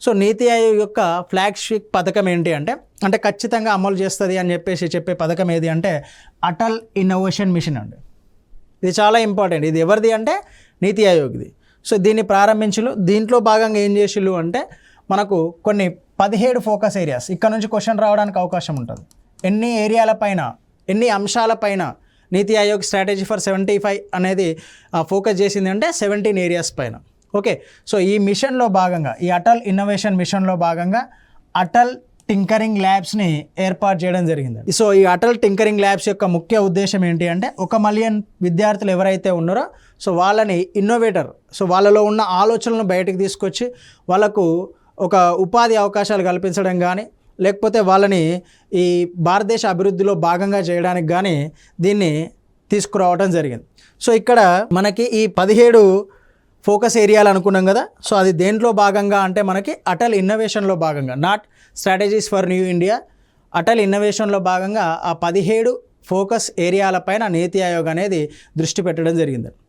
So నీతి ఆయోగ్ యొక్క flagship పథకం ఏంటి అంటే ఖచ్చితంగా అమలు చేస్తుంది అని చెప్పే పథకం ఏది అంటే అటల్ ఇన్నోవేషన్ మిషన్ అండి. ఇది చాలా ఇంపార్టెంట్. ఇది ఎవరిది అంటే నీతి ఆయోగ్ది. సో దీన్ని ప్రారంభించు. దీంట్లో భాగంగా ఏం చేసిళ్ళు అంటే మనకు కొన్ని 17 ఫోకస్ ఏరియాస్, ఇక్కడ నుంచి క్వశ్చన్ రావడానికి అవకాశం ఉంటుంది. ఎన్ని ఏరియాలపైన, ఎన్ని అంశాలపైన నీతి ఆయోగ్ స్ట్రాటజీ ఫర్ 75 అనేది ఫోకస్ చేసింది అంటే 17 ఏరియాస్ పైన. ఓకే, సో ఈ మిషన్లో భాగంగా, ఈ అటల్ ఇన్నోవేషన్ మిషన్లో భాగంగా అటల్ టింకరింగ్ ల్యాబ్స్ని ఏర్పాటు చేయడం జరిగింది. సో ఈ అటల్ టింకరింగ్ ల్యాబ్స్ యొక్క ముఖ్య ఉద్దేశం ఏంటి అంటే 1 మిలియన్ విద్యార్థులు ఎవరైతే ఉన్నారో సో వాళ్ళని ఇన్నోవేటర్, సో వాళ్ళలో ఉన్న ఆలోచనలను బయటకు తీసుకొచ్చి వాళ్ళకు ఒక ఉపాధి అవకాశాలు కల్పించడం కానీ, లేకపోతే వాళ్ళని ఈ భారతదేశ అభివృద్ధిలో భాగంగా చేయడానికి కానీ దీన్ని తీసుకురావడం జరిగింది. సో ఇక్కడ మనకి ఈ 17 ఫోకస్ ఏరియాలు అనుకున్నాం కదా. సో అది దేంట్లో భాగంగా అంటే మనకి అటల్ ఇన్నోవేషన్లో భాగంగా, not strategies for new India, Atal ఇన్నోవేషన్లో భాగంగా ఆ 17 ఫోకస్ ఏరియాలపైన నీతి ఆయోగ్ అనేది దృష్టి పెట్టడం జరిగింది.